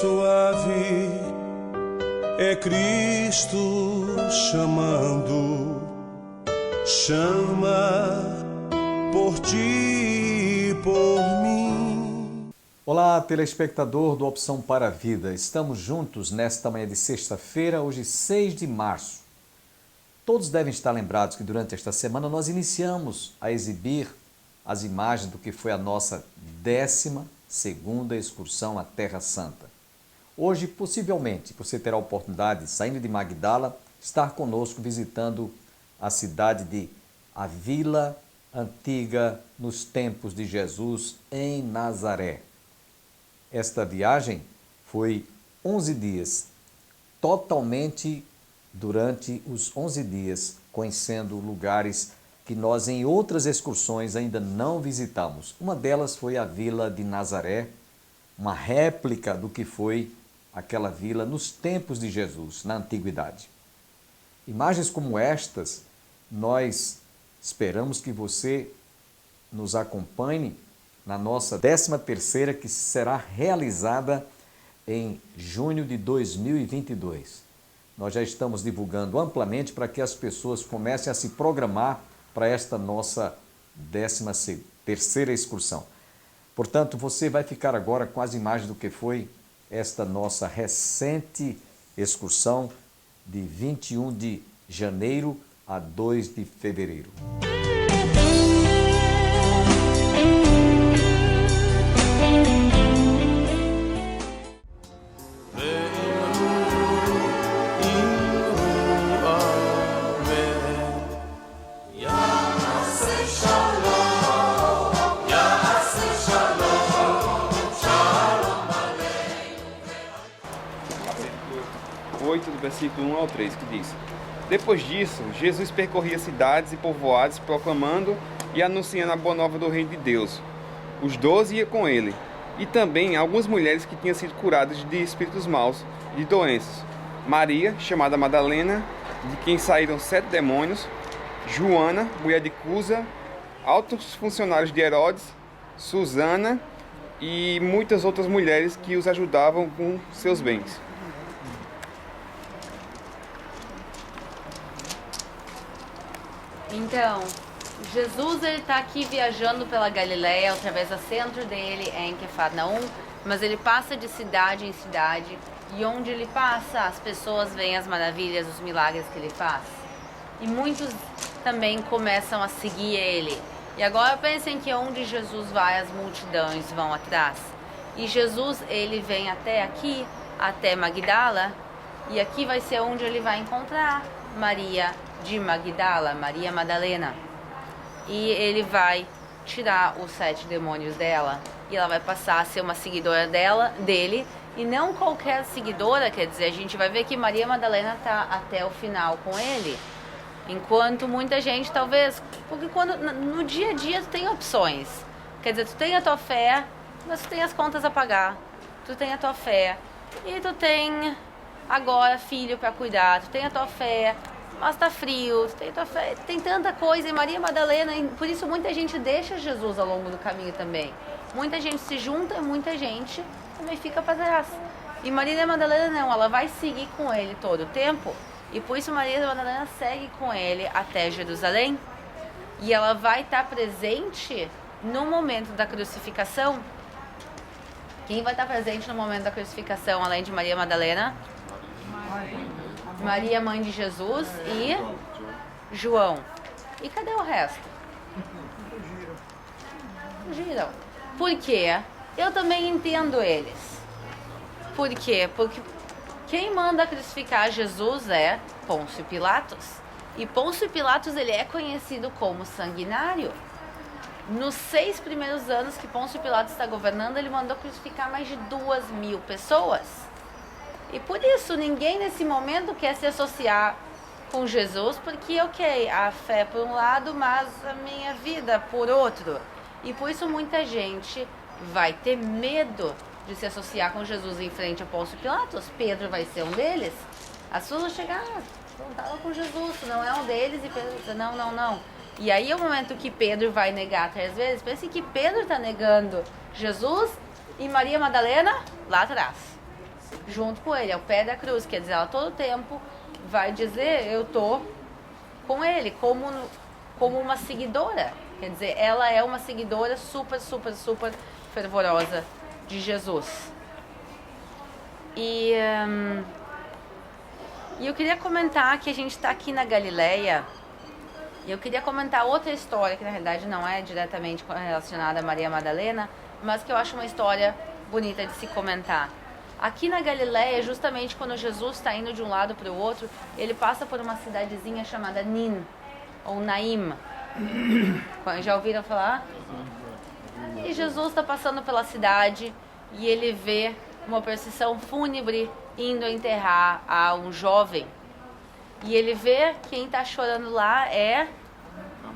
suave é Cristo chamando, chama por ti e por mim. Olá, telespectador do Opção para a Vida. Estamos juntos nesta manhã de sexta-feira, hoje 6 de março. Todos devem estar lembrados que durante esta semana nós iniciamos a exibir as imagens do que foi a nossa 12ª excursão à Terra Santa. Hoje, possivelmente, você terá a oportunidade, saindo de Magdala, estar conosco visitando a cidade de a Vila Antiga nos tempos de Jesus em Nazaré. Esta viagem foi 11 dias, totalmente durante os 11 dias, conhecendo lugares que nós em outras excursões ainda não visitamos. Uma delas foi a Vila de Nazaré, uma réplica do que foi aquela vila nos tempos de Jesus, na antiguidade. Imagens como estas, nós esperamos que você nos acompanhe na nossa 13ª, que será realizada em junho de 2022. Nós já estamos divulgando amplamente para que as pessoas comecem a se programar para esta nossa 13ª excursão. Portanto, você vai ficar agora com as imagens do que foi esta nossa recente excursão de 21 de janeiro a 2 de fevereiro. Do versículo 1 ao 3, que diz: Depois disso, Jesus percorria cidades e povoados, proclamando e anunciando a boa nova do reino de Deus. Os 12 iam com ele, e também algumas mulheres que tinham sido curadas de espíritos maus e de doenças. Maria, chamada Madalena, de quem saíram 7 demônios, Joana, mulher de Cusa, altos funcionários de Herodes, Susana e muitas outras mulheres que os ajudavam com seus bens. Então, Jesus está aqui viajando pela Galileia, através do centro dele é em Cafarnaum, mas ele passa de cidade em cidade e onde ele passa as pessoas veem as maravilhas, os milagres que ele faz. E muitos também começam a seguir ele. E agora pensem que onde Jesus vai, as multidões vão atrás. E Jesus, ele vem até aqui, até Magdala, e aqui vai ser onde ele vai encontrar Maria de Magdala, Maria Madalena, e ele vai tirar os 7 demônios dela e ela vai passar a ser uma seguidora dele, e não qualquer seguidora, quer dizer, a gente vai ver que Maria Madalena está até o final com ele, enquanto muita gente talvez, porque quando no dia a dia tu tem opções, quer dizer, tu tem a tua fé, mas tu tem as contas a pagar, tu tem a tua fé e tu tem agora filho para cuidar, tu tem a tua fé, mas tá frio, tem tanta coisa. E Maria Madalena, por isso muita gente deixa Jesus ao longo do caminho também. Muita gente se junta e muita gente também fica para trás. E Maria Madalena não, ela vai seguir com ele todo o tempo. E por isso Maria Madalena segue com ele até Jerusalém. E ela vai estar presente no momento da crucificação. Quem vai estar presente no momento da crucificação, além de Maria Madalena? Maria, mãe de Jesus, e João. E cadê o resto? Fugiram. Por quê? Eu também entendo eles. Por quê? Porque quem manda crucificar Jesus é Pôncio Pilatos. E Pôncio Pilatos, ele é conhecido como sanguinário. Nos 6 primeiros anos que Pôncio Pilatos está governando, ele mandou crucificar mais de 2.000 pessoas. E por isso ninguém nesse momento quer se associar com Jesus, porque ok, a fé por um lado, mas a minha vida por outro. E por isso muita gente vai ter medo de se associar com Jesus em frente a Pôncio Pilatos. Pedro vai ser um deles. As pessoas vão chegar, não estava com Jesus, não é um deles, e Pedro diz, não. E aí é o momento que Pedro vai negar 3 vezes. Pense que Pedro está negando Jesus e Maria Madalena lá atrás. junto com ele, ao pé da cruz. Quer dizer, ela todo tempo vai dizer, eu tô com ele, como uma seguidora. Quer dizer, ela é uma seguidora super, super, super fervorosa de Jesus. E eu queria comentar que a gente está aqui na Galileia. E eu queria comentar outra história, que na realidade não é diretamente relacionada a Maria Madalena, mas que eu acho uma história bonita de se comentar. Aqui na Galileia, justamente quando Jesus está indo de um lado para o outro, ele passa por uma cidadezinha chamada Nin, ou Naim. Já ouviram falar? E Jesus está passando pela cidade e ele vê uma procissão fúnebre indo enterrar a um jovem. E ele vê quem está chorando lá é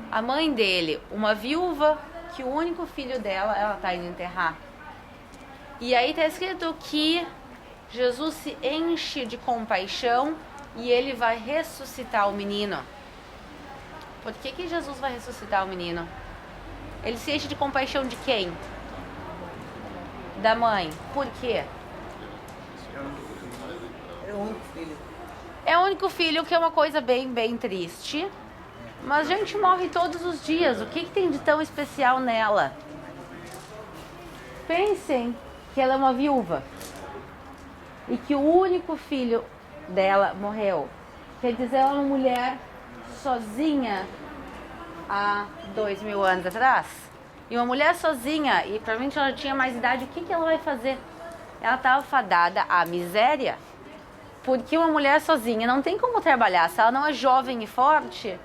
a mãe dele, uma viúva que o único filho dela, ela está indo enterrar. E aí está escrito que Jesus se enche de compaixão e ele vai ressuscitar o menino. Por que Jesus vai ressuscitar o menino? Ele se enche de compaixão de quem? Da mãe. Por quê? É o único filho. É o único filho, que é uma coisa bem triste. Mas a gente morre todos os dias. O que tem de tão especial nela? Pensem que ela é uma viúva e que o único filho dela morreu. Quer dizer, ela é uma mulher sozinha há 2000 anos atrás. E uma mulher sozinha, e provavelmente ela tinha mais idade, o que ela vai fazer? Ela estava fadada à miséria. Porque uma mulher sozinha não tem como trabalhar. Se ela não é jovem e forte,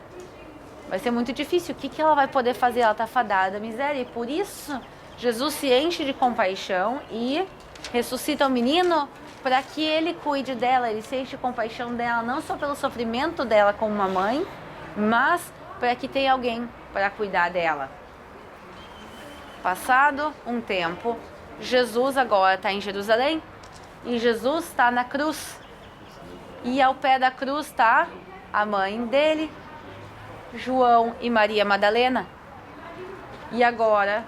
vai ser muito difícil. O que ela vai poder fazer? Ela está fadada à miséria. E por isso, Jesus se enche de compaixão e ressuscita o menino para que ele cuide dela. Ele se enche de compaixão dela, não só pelo sofrimento dela como uma mãe, mas para que tenha alguém para cuidar dela. Passado um tempo, Jesus agora está em Jerusalém e Jesus está na cruz. E ao pé da cruz está a mãe dele, João e Maria Madalena. E agora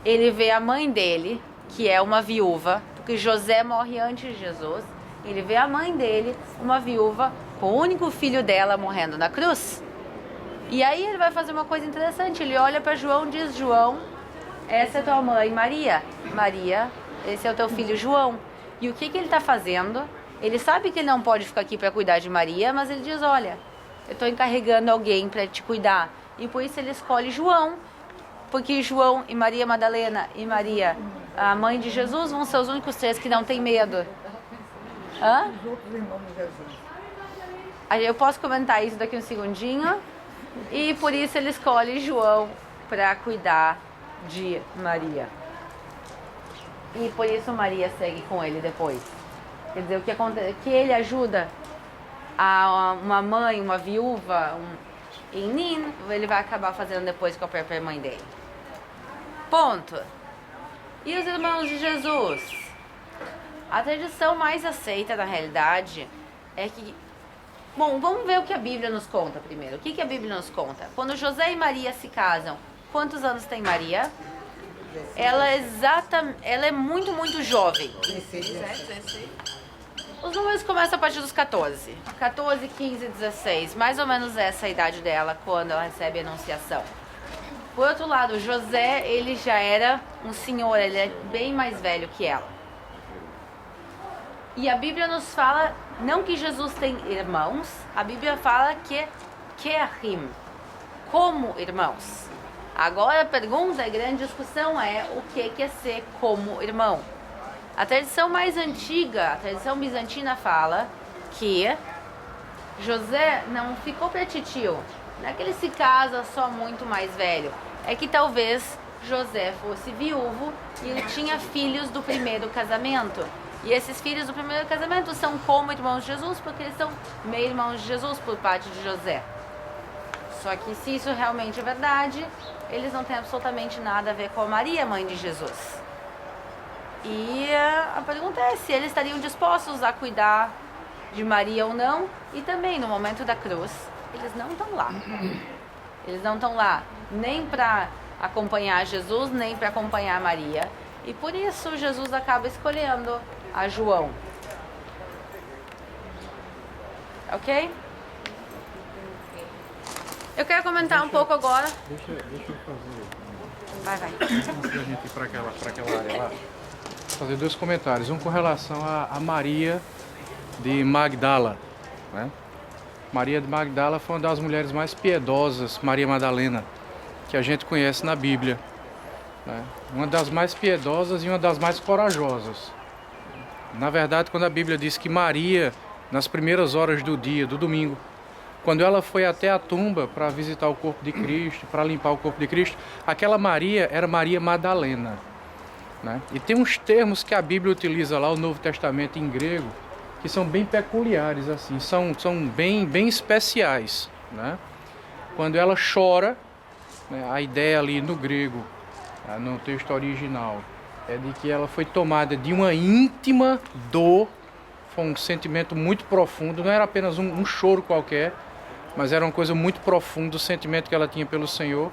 ele vê a mãe dele, que é uma viúva, porque José morre antes de Jesus. Ele vê a mãe dele, uma viúva, com o único filho dela morrendo na cruz. E aí ele vai fazer uma coisa interessante. Ele olha para João e diz: João, essa é tua mãe Maria. Maria, esse é o teu filho João. E o que ele está fazendo? Ele sabe que ele não pode ficar aqui para cuidar de Maria, mas ele diz: olha, eu estou encarregando alguém para te cuidar. E por isso ele escolhe João, porque João e Maria Madalena e Maria, a mãe de Jesus, vão ser os únicos três que não têm medo. Hã? Os outros irmãos de Jesus. Aí eu posso comentar isso daqui um segundinho. E por isso ele escolhe João para cuidar de Maria. E por isso Maria segue com ele depois. Quer dizer, o que acontece? Que ele ajuda a uma mãe, uma viúva, em Nin, ele vai acabar fazendo depois com a própria mãe dele. Ponto. E os irmãos de Jesus? A tradição mais aceita, na realidade, é que... Bom, vamos ver o que a Bíblia nos conta primeiro. O que a Bíblia nos conta? Quando José e Maria se casam, quantos anos tem Maria? Ela é muito jovem. 16. Os números começam a partir dos 14. 14, 15, 16. Mais ou menos essa é a idade dela quando ela recebe a anunciação. Por outro lado, José, ele já era um senhor, ele é bem mais velho que ela. E a Bíblia nos fala, não que Jesus tem irmãos, a Bíblia fala que Keachim, como irmãos. Agora a pergunta, a grande discussão é o que é ser como irmão. A tradição mais antiga, a tradição bizantina fala que José não ficou para titio, não é que ele se casa só muito mais velho, é que talvez José fosse viúvo e ele tinha filhos do primeiro casamento. E esses filhos do primeiro casamento são como irmãos de Jesus, porque eles são meio-irmãos de Jesus por parte de José. Só que se isso realmente é verdade, eles não têm absolutamente nada a ver com a Maria, mãe de Jesus. E a pergunta é se eles estariam dispostos a cuidar de Maria ou não. E também no momento da cruz, eles não estão lá. Eles não estão lá nem para acompanhar Jesus, nem para acompanhar Maria. E por isso Jesus acaba escolhendo a João. Ok? Eu quero comentar um pouco agora. Deixa eu fazer. Vai. Antes da gente ir para aquela área lá, fazer dois comentários. Um com relação a Maria de Magdala, né? Maria de Magdala foi uma das mulheres mais piedosas, Maria Madalena, que a gente conhece na Bíblia, né? Uma das mais piedosas e uma das mais corajosas. Na verdade, quando a Bíblia diz que Maria, nas primeiras horas do dia, do domingo, quando ela foi até a tumba para visitar o corpo de Cristo, para limpar o corpo de Cristo, aquela Maria era Maria Madalena, né? E tem uns termos que a Bíblia utiliza lá, o Novo Testamento em grego, que são bem peculiares, assim, são bem especiais, né? Quando ela chora, né, a ideia ali no grego, no texto original, é de que ela foi tomada de uma íntima dor, foi um sentimento muito profundo, não era apenas um choro qualquer, mas era uma coisa muito profunda, o sentimento que ela tinha pelo Senhor,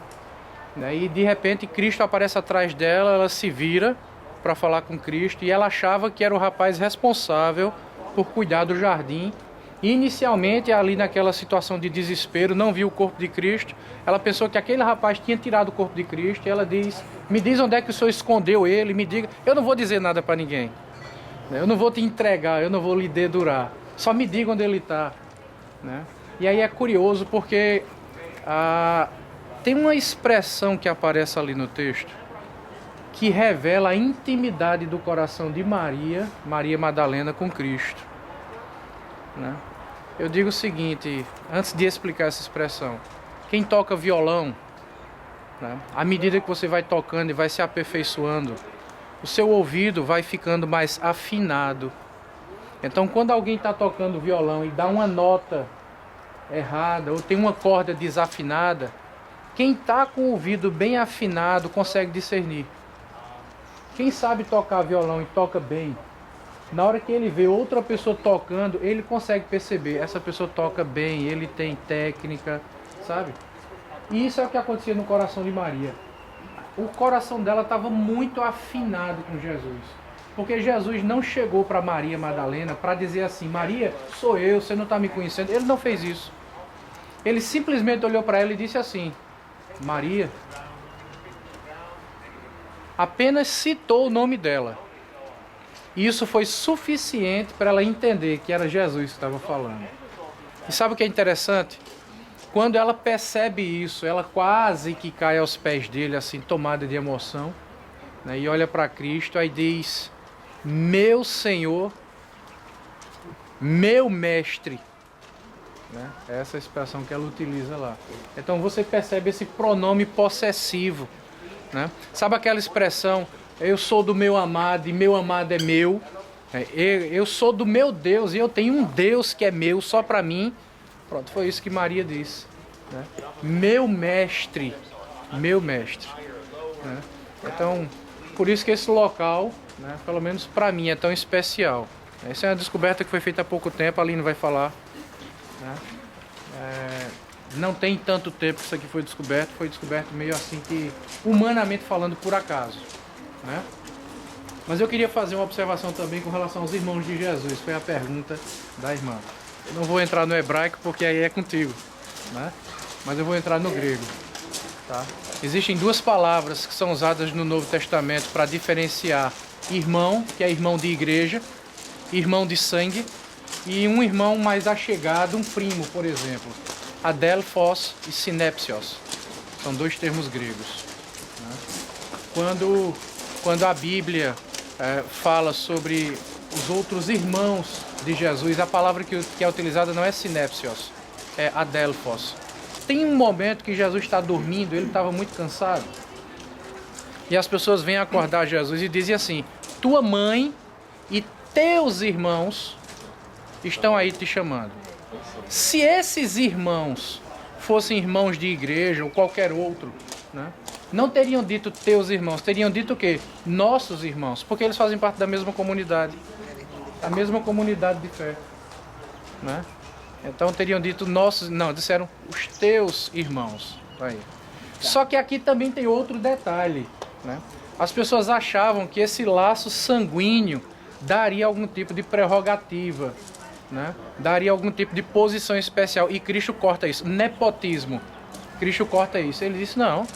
né? E de repente Cristo aparece atrás dela, ela se vira para falar com Cristo e ela achava que era o rapaz responsável por cuidar do jardim. E inicialmente, ali naquela situação de desespero, não viu o corpo de Cristo, ela pensou que aquele rapaz tinha tirado o corpo de Cristo e ela diz: me diz onde é que o Senhor escondeu ele, me diga. Eu não vou dizer nada para ninguém, eu não vou te entregar, eu não vou lhe dedurar, só me diga onde ele está, né? E aí é curioso porque tem uma expressão que aparece ali no texto que revela a intimidade do coração de Maria Madalena com Cristo, né? Eu digo o seguinte, antes de explicar essa expressão, quem toca violão, né, à medida que você vai tocando e vai se aperfeiçoando, o seu ouvido vai ficando mais afinado. Então, quando alguém está tocando violão e dá uma nota errada ou tem uma corda desafinada, quem está com o ouvido bem afinado consegue discernir. Quem sabe tocar violão e toca bem, na hora que ele vê outra pessoa tocando, ele consegue perceber, essa pessoa toca bem, ele tem técnica, sabe? E isso é o que acontecia no coração de Maria. O coração dela estava muito afinado com Jesus. Porque Jesus não chegou para Maria Madalena para dizer assim: Maria, sou eu, você não está me conhecendo. Ele não fez isso. Ele simplesmente olhou para ela e disse assim: Maria. Apenas citou o nome dela. E isso foi suficiente para ela entender que era Jesus que estava falando. E sabe o que é interessante? Quando ela percebe isso, ela quase que cai aos pés dele, assim, tomada de emoção, né? E olha para Cristo, aí diz: meu Senhor, meu Mestre, né? Essa é a expressão que ela utiliza lá. Então você percebe esse pronome possessivo, né? Sabe aquela expressão: eu sou do meu amado e meu amado é meu? Eu sou do meu Deus e eu tenho um Deus que é meu só para mim. Pronto, foi isso que Maria disse, né? Meu mestre, meu mestre, né? Então, por isso que esse local, né, pelo menos para mim, é tão especial. Essa é uma descoberta que foi feita há pouco tempo, a Aline vai falar, né? Não tem tanto tempo que isso aqui foi descoberto meio assim que, humanamente falando, por acaso, né? Mas eu queria fazer uma observação também com relação aos irmãos de Jesus, foi a pergunta da irmã. Eu não vou entrar no hebraico porque aí é contigo, né? Mas eu vou entrar no grego, tá? Existem duas palavras que são usadas no Novo Testamento para diferenciar irmão, que é irmão de igreja, irmão de sangue, e um irmão mais achegado, um primo, por exemplo. Adelphos e sinepsios. São dois termos gregos, né? Quando a Bíblia fala sobre os outros irmãos de Jesus, a palavra que é utilizada não é sinepsios, é adelphos. Tem um momento que Jesus está dormindo, ele estava muito cansado, e as pessoas vêm acordar Jesus e dizem assim: tua mãe e teus irmãos estão aí te chamando. Se esses irmãos fossem irmãos de igreja ou qualquer outro, né, não teriam dito teus irmãos, teriam dito o quê? Nossos irmãos, porque eles fazem parte da mesma comunidade, a mesma comunidade de fé, né? Então teriam dito nossos, não, disseram os teus irmãos. Aí. Só que aqui também tem outro detalhe, né? As pessoas achavam que esse laço sanguíneo daria algum tipo de prerrogativa, né? Daria algum tipo de posição especial. E Cristo corta isso. Nepotismo. Cristo corta isso. Ele disse, não,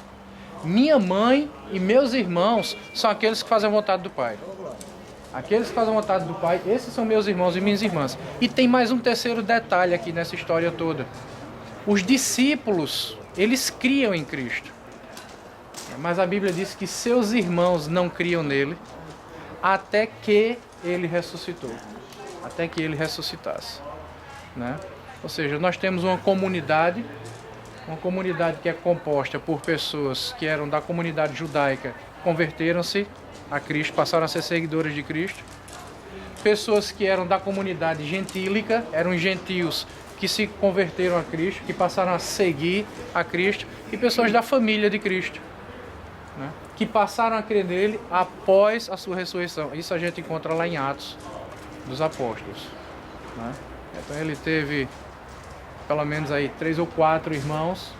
minha mãe e meus irmãos são aqueles que fazem a vontade do Pai. Aqueles que fazem a vontade do Pai, esses são meus irmãos e minhas irmãs. E tem mais um terceiro detalhe aqui nessa história toda. Os discípulos, eles criam em Cristo. Mas a Bíblia diz que seus irmãos não criam nele até que ele ressuscitou. Até que ele ressuscitasse. Né? Ou seja, nós temos uma comunidade que é composta por pessoas que eram da comunidade judaica, converteram-se a Cristo, passaram a ser seguidores de Cristo. Pessoas que eram da comunidade gentílica, eram gentios que se converteram a Cristo, que passaram a seguir a Cristo, e pessoas da família de Cristo, né, que passaram a crer nele após a sua ressurreição. Isso a gente encontra lá em Atos dos Apóstolos. Né? Então ele teve pelo menos aí 3 ou 4 irmãos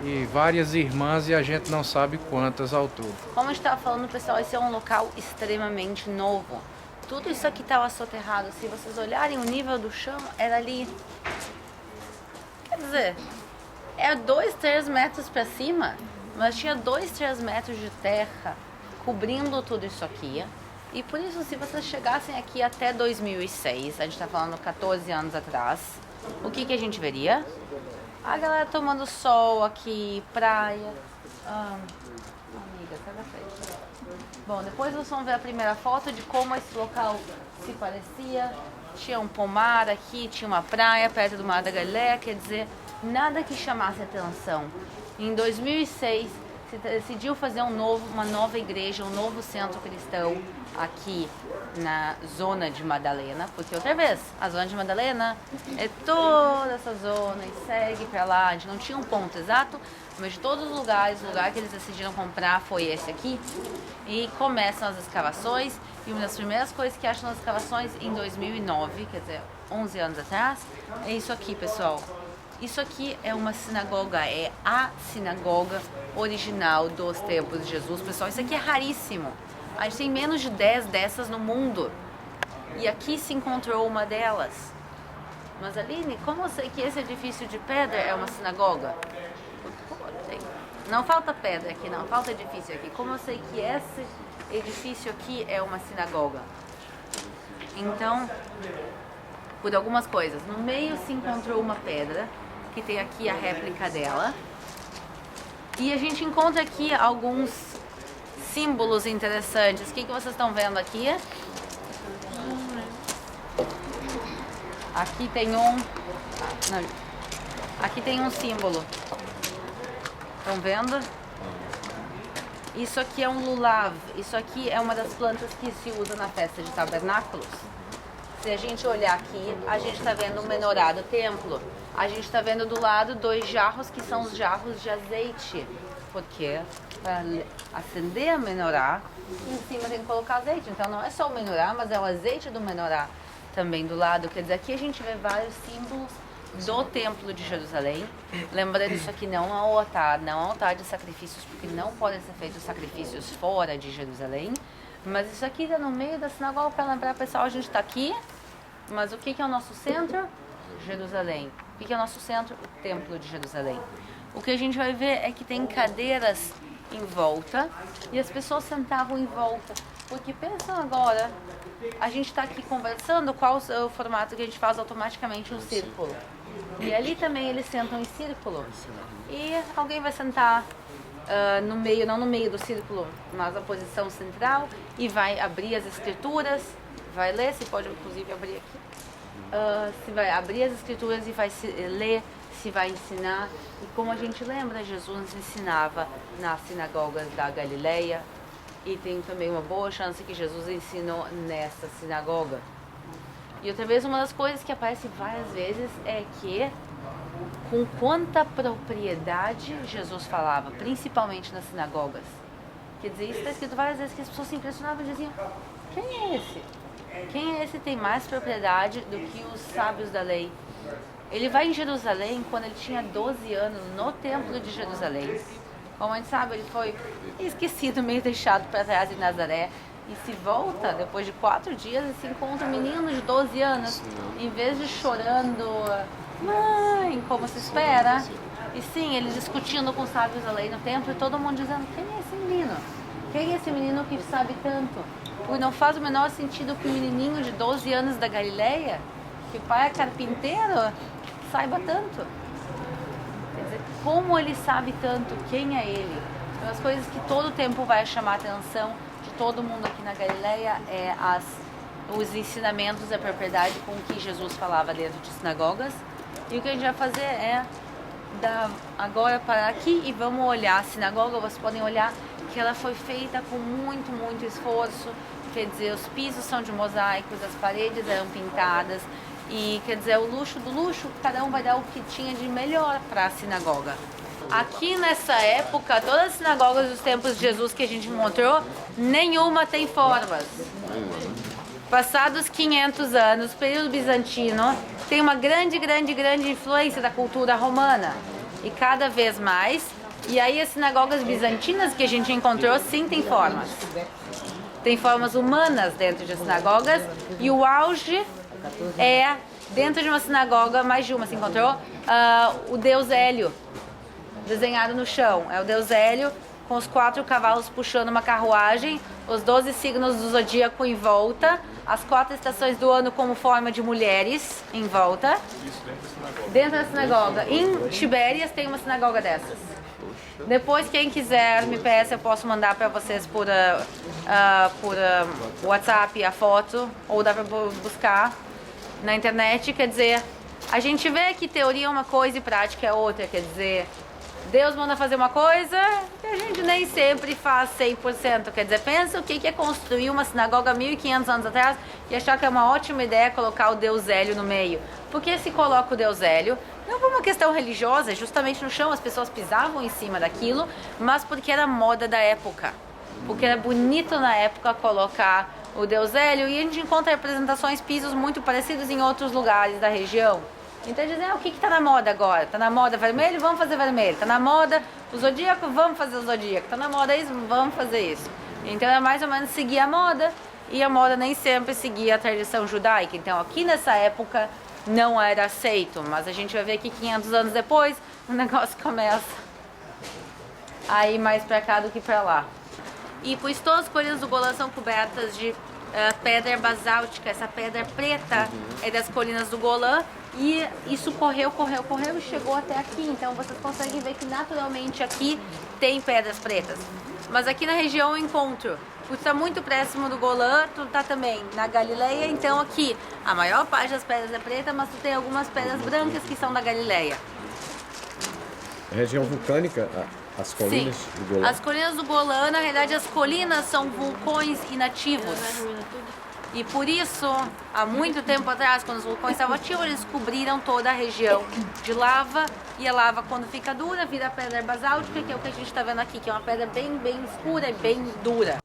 e várias irmãs, e a gente não sabe quantas ao todo. Como a gente estava falando, pessoal, esse é um local extremamente novo. Tudo isso aqui estava soterrado. Se vocês olharem o nível do chão, era ali. Quer dizer, é 2, 3 metros para cima, mas tinha 2, 3 metros de terra cobrindo tudo isso aqui. E por isso, se vocês chegassem aqui até 2006, a gente está falando 14 anos atrás, o que a gente veria? A galera tomando sol aqui, praia. Amiga, sai da frente. Bom, depois vocês vão ver a primeira foto de como esse local se parecia. Tinha um pomar aqui, tinha uma praia perto do Mar da Galileia, quer dizer, nada que chamasse atenção. Em 2006, se decidiu fazer uma nova igreja, um novo centro cristão aqui na zona de Madalena, porque outra vez, a zona de Madalena é toda essa zona e segue para lá. A gente não tinha um ponto exato, mas de todos os lugares, o lugar que eles decidiram comprar foi esse aqui. E começam as escavações, e uma das primeiras coisas que acham nas escavações em 2009, quer dizer, 11 anos atrás, é isso aqui, pessoal. Isso aqui é uma sinagoga, é a sinagoga original dos tempos de Jesus. Pessoal, isso aqui é raríssimo. A gente tem menos de 10 dessas no mundo. E aqui se encontrou uma delas. Mas Aline, como eu sei que esse edifício de pedra é uma sinagoga? Não falta pedra aqui, não falta edifício aqui. Como eu sei que esse edifício aqui é uma sinagoga? Então, por algumas coisas. No meio se encontrou uma pedra, que tem aqui a réplica dela. E a gente encontra aqui alguns símbolos interessantes. O que vocês estão vendo aqui? Aqui tem aqui tem um símbolo. Estão vendo? Isso aqui é um lulav. Isso aqui é uma das plantas que se usa na festa de tabernáculos. Se a gente olhar aqui, a gente está vendo o menorá do templo. A gente está vendo do lado 2 jarros, que são os jarros de azeite. Porque para acender a menorá, em cima tem que colocar azeite. Então não é só o menorá, mas é o azeite do menorá também do lado. Quer dizer, aqui a gente vê vários símbolos do templo de Jerusalém. Lembrando, isso aqui não é um altar de sacrifícios, porque não podem ser feitos sacrifícios fora de Jerusalém. Mas isso aqui está no meio da sinagoga para lembrar, pessoal, a gente está aqui, mas o que é o nosso centro? Jerusalém. O que é o nosso centro? O templo de Jerusalém. O que a gente vai ver é que tem cadeiras em volta e as pessoas sentavam em volta. Porque pensam agora, a gente está aqui conversando, qual o formato que a gente faz automaticamente um círculo. E ali também eles sentam em círculo. E alguém vai sentar no meio, não no meio do círculo, mas na posição central, e vai abrir as escrituras, vai ler, se pode inclusive abrir aqui, se vai abrir as escrituras e vai ler, se vai ensinar. E como a gente lembra, Jesus ensinava nas sinagogas da Galileia, e tem também uma boa chance que Jesus ensinou nessa sinagoga. E outra vez, uma das coisas que aparece várias vezes é que com quanta propriedade Jesus falava, principalmente nas sinagogas. Quer dizer, isso está escrito várias vezes, que as pessoas se impressionavam e diziam: quem é esse? Quem é esse que tem mais propriedade do que os sábios da lei? Ele vai em Jerusalém quando ele tinha 12 anos, no templo de Jerusalém. Como a gente sabe, ele foi esquecido, meio deixado para trás em Nazaré. e se volta, depois de 4 dias, e se encontra um menino de 12 anos, em vez de chorando, mãe, como se espera, e sim, ele discutindo com os sábios da lei no templo, e todo mundo dizendo, quem é esse menino? Quem é esse menino que sabe tanto? Porque não faz o menor sentido que um menininho de 12 anos da Galileia, que o pai é carpinteiro, saiba tanto. Quer dizer, como ele sabe tanto? Quem é ele? Uma das coisas que todo o tempo vai chamar a atenção de todo mundo aqui na Galileia é os ensinamentos da propriedade com que Jesus falava dentro de sinagogas. E o que a gente vai fazer é agora parar aqui e vamos olhar a sinagoga. Vocês podem olhar que ela foi feita com muito, muito esforço. Quer dizer, os pisos são de mosaicos, as paredes eram pintadas. E quer dizer, o luxo do luxo, cada um vai dar o que tinha de melhor para a sinagoga. Aqui nessa época, todas as sinagogas dos tempos de Jesus que a gente encontrou, nenhuma tem formas. Passados 500 anos, período bizantino, tem uma grande influência da cultura romana. E cada vez mais. E aí as sinagogas bizantinas que a gente encontrou, sim, tem formas. Tem formas humanas dentro de sinagogas. E o auge é, dentro de uma sinagoga, mais de uma se encontrou, o deus Hélio, desenhado no chão. É o deus Hélio com os 4 cavalos puxando uma carruagem, os 12 signos do zodíaco em volta, as 4 estações do ano como forma de mulheres em volta. Dentro da sinagoga. Em Tibérias tem uma sinagoga dessas. Depois, quem quiser me peça, eu posso mandar para vocês por WhatsApp a foto, ou dá para buscar na internet. Quer dizer, a gente vê que teoria é uma coisa e prática é outra. Quer dizer, Deus manda fazer uma coisa e a gente nem sempre faz 100%. Quer dizer, pensa o que é construir uma sinagoga 1500 anos atrás e achar que é uma ótima ideia colocar o deus Hélio no meio. Por que se coloca o deus Hélio? Não por uma questão religiosa, justamente no chão as pessoas pisavam em cima daquilo, mas porque era moda da época. Porque era bonito na época colocar o deus Hélio, e a gente encontra representações, pisos muito parecidos em outros lugares da região. Então dizem, o que está na moda agora? Está na moda vermelho? Vamos fazer vermelho. Está na moda o zodíaco? Vamos fazer o zodíaco. Está na moda isso? Vamos fazer isso. Então é mais ou menos seguir a moda, e a moda nem sempre seguia a tradição judaica. Então aqui nessa época não era aceito, mas a gente vai ver que 500 anos depois o negócio começa a ir mais para cá do que para lá. E pois todas as colinas do Golã são cobertas de pedra basáltica. Essa pedra preta é das colinas do Golã, e isso correu e chegou até aqui. Então vocês conseguem ver que naturalmente aqui tem pedras pretas. Mas aqui na região eu encontro, porque está muito próximo do Golã, tu está também na Galileia, então aqui a maior parte das pedras é preta, mas tu tem algumas pedras brancas que são da Galileia. Região vulcânica, as colinas do Golã? As colinas do Golã, na realidade, as colinas são vulcões inativos. E por isso, há muito tempo atrás, quando os vulcões estavam ativos, eles cobriram toda a região de lava. E a lava, quando fica dura, vira pedra basáltica, que é o que a gente está vendo aqui, que é uma pedra bem escura e bem dura.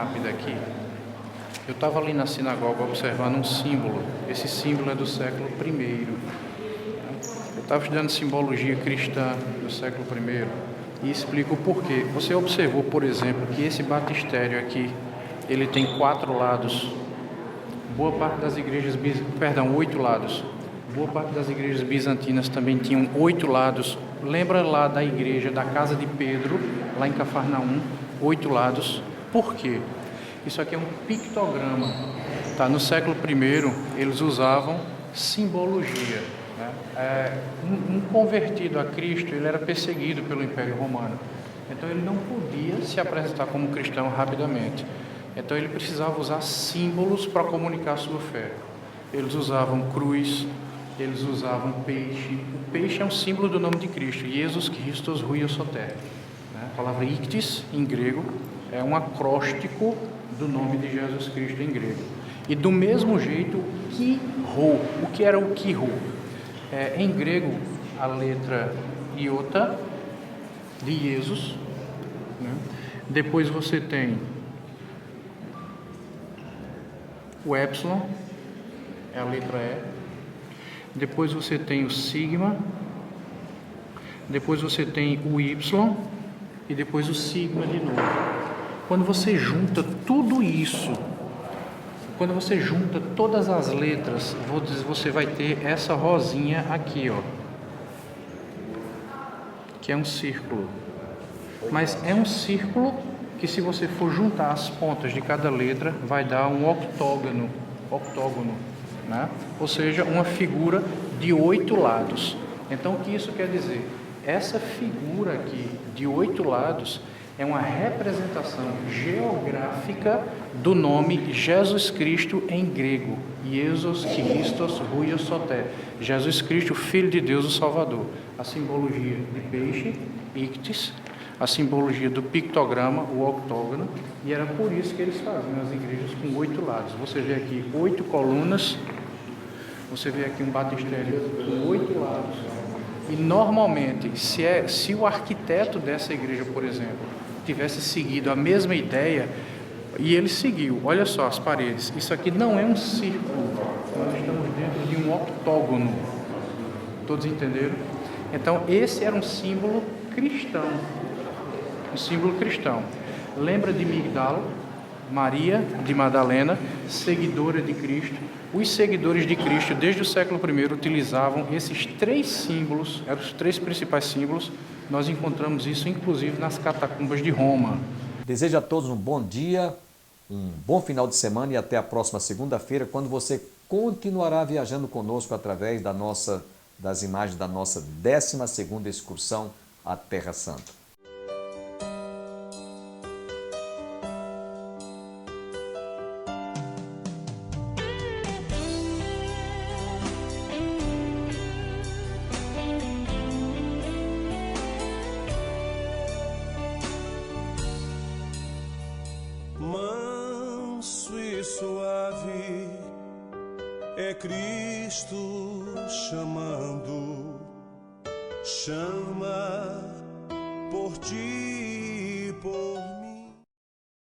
rápida aqui. Eu estava ali na sinagoga observando um símbolo. Esse símbolo é do século I. Eu estava estudando simbologia cristã do século I e explico o porquê. Você observou, por exemplo, que esse batistério aqui, ele tem 4 lados. Boa parte das igrejas, 8 lados. Boa parte das igrejas bizantinas também tinham 8 lados. Lembra lá da igreja, da casa de Pedro, lá em Cafarnaum, 8 lados. Por quê? Isso aqui é um pictograma. Tá? No século I, eles usavam simbologia. Né? Um convertido a Cristo, ele era perseguido pelo Império Romano. Então, ele não podia se apresentar como cristão rapidamente. Então, ele precisava usar símbolos para comunicar a sua fé. Eles usavam cruz, eles usavam peixe. O peixe é um símbolo do nome de Cristo, Jesus Christos Huios Soter. A palavra ictis, em grego, é um acróstico do nome de Jesus Cristo em grego. E do mesmo jeito, Kyro. O que era o Kyro? Em grego, a letra iota de Jesus. Né? Depois você tem o epsilon, é a letra E. Depois você tem o sigma. Depois você tem o y. E depois o sigma de novo. Quando você junta tudo isso, quando você junta todas as letras, você vai ter essa rosinha aqui, ó, que é um círculo. Mas é um círculo que, se você for juntar as pontas de cada letra, vai dar um octógono, né? Ou seja, uma figura de 8 lados. Então, o que isso quer dizer? Essa figura aqui de 8 lados é uma representação geográfica do nome Jesus Cristo em grego. Jesus Christos Huios Soter. Jesus Cristo, Filho de Deus, o Salvador. A simbologia de peixe, ictis. A simbologia do pictograma, o octógono. E era por isso que eles faziam as igrejas com 8 lados. Você vê aqui 8 colunas. Você vê aqui um batistério com 8 lados. E normalmente, se o arquiteto dessa igreja, por exemplo, tivesse seguido a mesma ideia, e ele seguiu, olha só as paredes, isso aqui não é um círculo, nós estamos dentro de um octógono. Todos entenderam? Então, esse era um símbolo cristão. Um símbolo cristão. Lembra de Migdala, Maria de Madalena, seguidora de Cristo. Os seguidores de Cristo, desde o século I, utilizavam esses 3 símbolos, eram os 3 principais símbolos. Nós encontramos isso, inclusive, nas catacumbas de Roma. Desejo a todos um bom dia, um bom final de semana e até a próxima segunda-feira, quando você continuará viajando conosco através das imagens da nossa 12ª excursão à Terra Santa. Manso e suave é Cristo chamando, chama por ti, por